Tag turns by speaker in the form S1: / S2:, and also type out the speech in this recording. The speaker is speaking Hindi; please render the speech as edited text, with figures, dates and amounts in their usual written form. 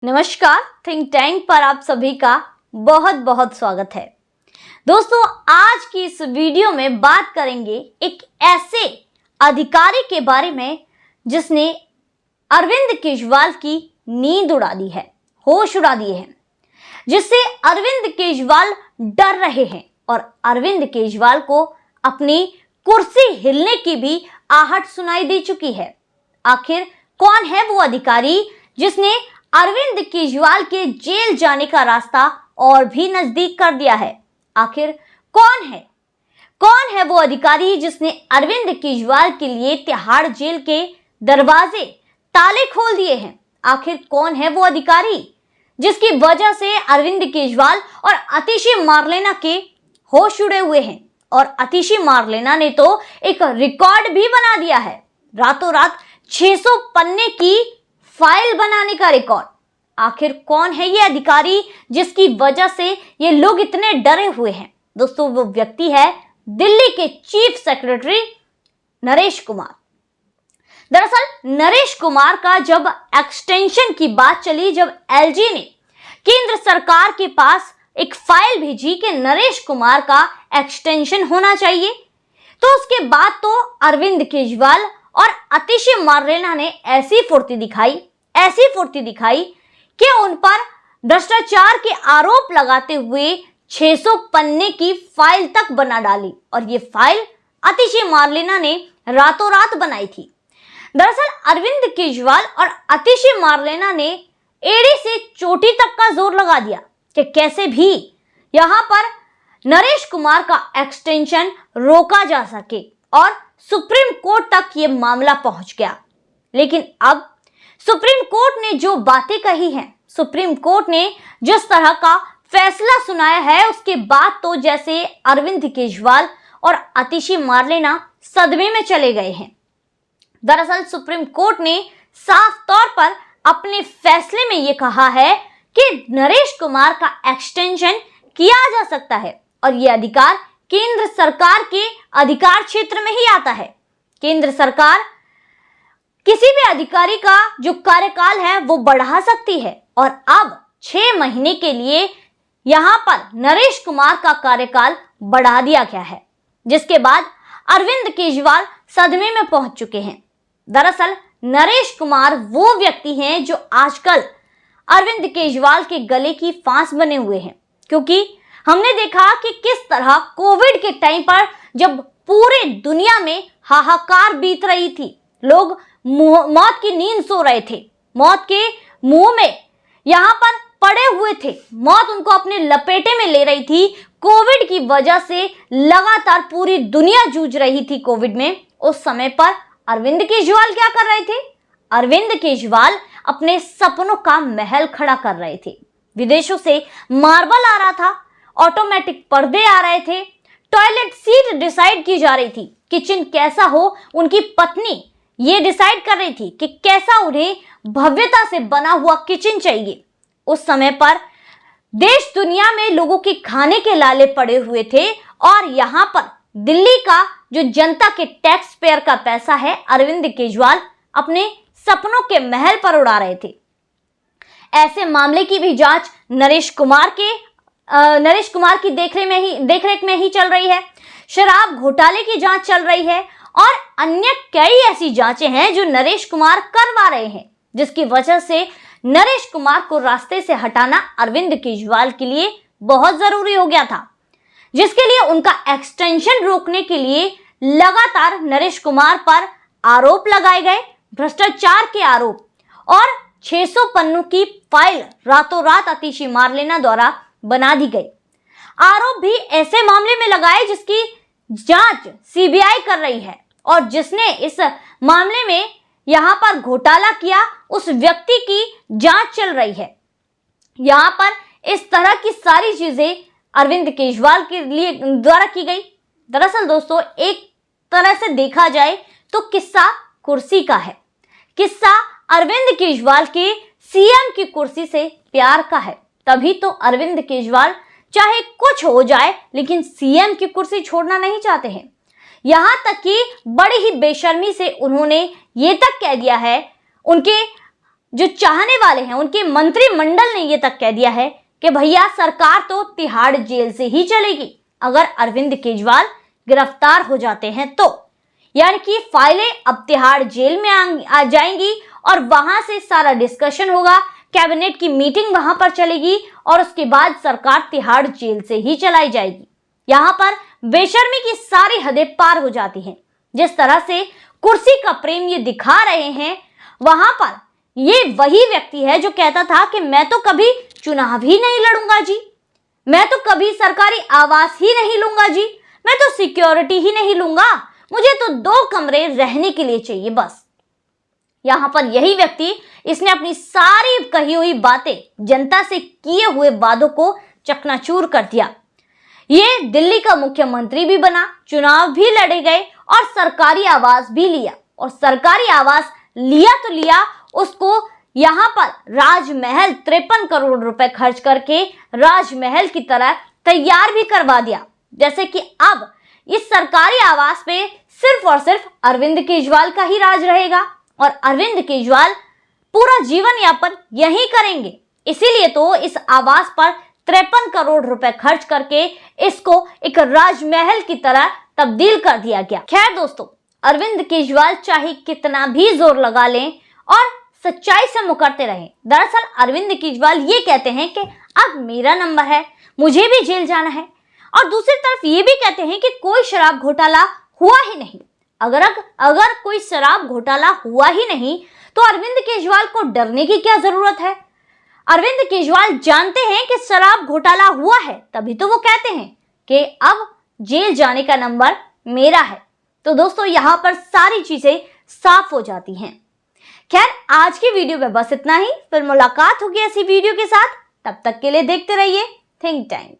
S1: नमस्कार, थिंक टैंक पर आप सभी का बहुत बहुत स्वागत है। दोस्तों, आज की इस वीडियो में बात करेंगे एक ऐसे अधिकारी के बारे में जिसने अरविंद केजरीवाल की नींद उड़ा दी है, होश उड़ा दिए हैं, जिससे अरविंद केजरीवाल डर रहे हैं और अरविंद केजरीवाल को अपनी कुर्सी हिलने की भी आहट सुनाई दे चुकी है। आखिर कौन है वो अधिकारी जिसने अरविंद केजरीवाल के जेल जाने का रास्ता और भी नजदीक कर दिया है? आखिर कौन है वो अधिकारी जिसने अरविंद केजरीवाल के लिए तिहाड़ जेल के दरवाजे ताले खोल दिए हैं? आखिर कौन है वो अधिकारी जिसकी वजह से अरविंद केजरीवाल और आतिशी मारलेना के होश उड़े हुए हैं? और आतिशी मारलेना ने तो एक रिकॉर्ड भी बना दिया है, रातों रात 600 पन्ने की फाइल बनाने का रिकॉर्ड। आखिर कौन है ये अधिकारी जिसकी वजह से ये लोग इतने डरे हुए हैं? दोस्तों, वो व्यक्ति है दिल्ली के चीफ सेक्रेटरी नरेश कुमार। दरअसल नरेश कुमार का जब एक्सटेंशन की बात चली, जब एलजी ने केंद्र सरकार के पास एक फाइल भेजी कि नरेश कुमार का एक्सटेंशन होना चाहिए, तो उसके बाद तो अरविंद केजरीवाल और आतिशी मारलेना ने ऐसी फुर्ती दिखाई कि उन पर भ्रष्टाचार के आरोप लगाते हुए 600 पन्ने की फाइल तक बना डाली। और ये फाइल आतिशी मारलेना ने रातों रात बनाई थी। दरअसल अरविंद केजरीवाल और आतिशी मारलेना ने एड़ी से चोटी तक का जोर लगा दिया कि कैसे भी यहां पर नरेश कुमार का एक्सटेंशन रोका जा सके, और सुप्रीम कोर्ट तक ये मामला पहुंच गया। लेकिन अब सुप्रीम कोर्ट ने जो बातें कही हैं, सुप्रीम कोर्ट ने जिस तरह का फैसला सुनाया है, उसके बाद तो जैसे अरविंद केजरीवाल और आतिशी मारलेना सदमे में चले गए हैं। दरअसल सुप्रीम कोर्ट ने साफ तौर पर अपने फैसले में ये कहा है कि नरेश कुमार का एक्सटेंशन किया जा सकता है, और ये अधिकार केंद्र सरकार के अधिकार क्षेत्र में ही आता है। केंद्र सरकार किसी भी अधिकारी का जो कार्यकाल है वो बढ़ा सकती है, और अब 6 महीने के लिए यहां पर नरेश कुमार का कार्यकाल बढ़ा दिया गया है, जिसके बाद अरविंद केजरीवाल सदमे में पहुंच चुके हैं। दरअसल नरेश कुमार वो व्यक्ति हैं जो आजकल अरविंद केजरीवाल के गले की फांस बने हुए हैं, क्योंकि हमने देखा कि किस तरह कोविड के टाइम पर जब पूरे दुनिया में हाहाकार बीत रही थी, लोग मौत की नींद सो रहे थे, मौत के मुंह में यहां पर पड़े हुए थे, मौत उनको अपने लपेटे में ले रही थी। कोविड की वजह से लगातार पूरी दुनिया जूझ रही थी कोविड में। उस समय पर अरविंद केजरीवाल क्या कर रहे थे? अरविंद केजरीवाल अपने सपनों का महल खड़ा कर रहे थे। विदेशों से मार्बल आ रहा था, ऑटोमेटिक पर्दे आ रहे थे, टॉयलेट सीट डिसाइड की जा रही थी, किचन कैसा हो उनकी पत्नी ये डिसाइड कर रही थी कि कैसा उन्हें भव्यता से बना हुआ किचन चाहिए। उस समय पर देश दुनिया में लोगों के खाने के लाले पड़े हुए थे, और यहां पर दिल्ली का जो जनता के टैक्स पेयर का पैसा है, अरविंद केजरीवाल अपने सपनों के महल पर उड़ा रहे थे। ऐसे मामले की भी जांच नरेश कुमार की देखरेख में ही चल रही है। शराब घोटाले की जांच चल रही है, और अन्य कई ऐसी जांचें हैं जो नरेश कुमार करवा रहे हैं, जिसकी वजह से नरेश कुमार को रास्ते से हटाना अरविंद केजरीवाल के लिए बहुत जरूरी हो गया था, जिसके लिए उनका एक्सटेंशन रोकने के लिए लगातार नरेश कुमार पर आरोप लगाए गए, भ्रष्टाचार के आरोप, और 600 पन्नों की फाइल रातों रात आतिशी मारलेना द्वारा बना दी गई। आरोप भी ऐसे मामले में लगाए जिसकी जांच सीबीआई कर रही है, और जिसने इस मामले में यहां पर घोटाला किया उस व्यक्ति की जांच चल रही है। यहां पर इस तरह की सारी चीजें अरविंद केजरीवाल के लिए द्वारा की गई। दरअसल दोस्तों, एक तरह से देखा जाए तो किस्सा कुर्सी का है, किस्सा अरविंद केजरीवाल के सीएम की कुर्सी से प्यार का है। तभी तो अरविंद केजरीवाल चाहे कुछ हो जाए लेकिन सीएम की कुर्सी छोड़ना नहीं चाहते हैं। यहां तक कि बड़ी ही बेशर्मी से उन्होंने ये तक कह दिया है, उनके जो चाहने वाले हैं उनके मंत्रिमंडल ने ये तक कह दिया है कि भैया सरकार तो तिहाड़ जेल से ही चलेगी अगर अरविंद केजरीवाल गिरफ्तार हो जाते हैं तो। यानी कि फाइलें अब तिहाड़ जेल में आ जाएंगी और वहां से सारा डिस्कशन होगा, कैबिनेट की मीटिंग वहां पर चलेगी और उसके बाद सरकार तिहाड़ जेल से ही चलाई जाएगी। यहां पर बेशर्मी की सारी हदें पार हो जाती हैं। जिस तरह से कुर्सी का प्रेम ये दिखा रहे हैं, वहां पर ये वही व्यक्ति है जो कहता था कि मैं तो कभी चुनाव ही नहीं लड़ूंगा जी, मैं तो कभी सरकारी आवास ही नहीं लूंगा जी, मैं तो सिक्योरिटी ही नहीं लूंगा, मुझे तो 2 कमरे रहने के लिए चाहिए बस। यहां पर यही व्यक्ति, इसने अपनी सारी कही हुई बातें, जनता से किए हुए वादों को चकनाचूर कर दिया। ये दिल्ली का मुख्यमंत्री भी बना, चुनाव भी लड़े गए और सरकारी आवास भी लिया। और सरकारी आवास लिया तो लिया, उसको यहां पर राजमहल 53 करोड़ रुपए खर्च करके राजमहल की तरह तैयार भी करवा दिया। जैसे कि अब इस सरकारी आवास पे सिर्फ और सिर्फ अरविंद केजरीवाल का ही राज रहेगा और अरविंद केजरीवाल पूरा जीवन यापन यहीं करेंगे। इसीलिए तो इस आवास पर 53 करोड़ रुपए खर्च करके इसको एक राजमहल की तरह तब्दील कर दिया गया। खैर दोस्तों, अरविंद केजरीवाल चाहे कितना भी जोर लगा लें और सच्चाई से मुकरते रहें, दरअसल अरविंद केजरीवाल ये कहते हैं कि अब मेरा नंबर है, मुझे भी जेल जाना है। और दूसरी तरफ ये भी कहते हैं कि कोई शराब घोटाला हुआ ही नहीं। अगर कोई शराब घोटाला हुआ ही नहीं तो अरविंद केजरीवाल को डरने की क्या जरूरत है। अरविंद केजरीवाल जानते हैं कि शराब घोटाला हुआ है, तभी तो वो कहते हैं कि अब जेल जाने का नंबर मेरा है। तो दोस्तों, यहां पर सारी चीजें साफ हो जाती हैं। खैर, आज की वीडियो में बस इतना ही। फिर मुलाकात होगी ऐसी वीडियो के साथ, तब तक के लिए देखते रहिए थिंक टैंक।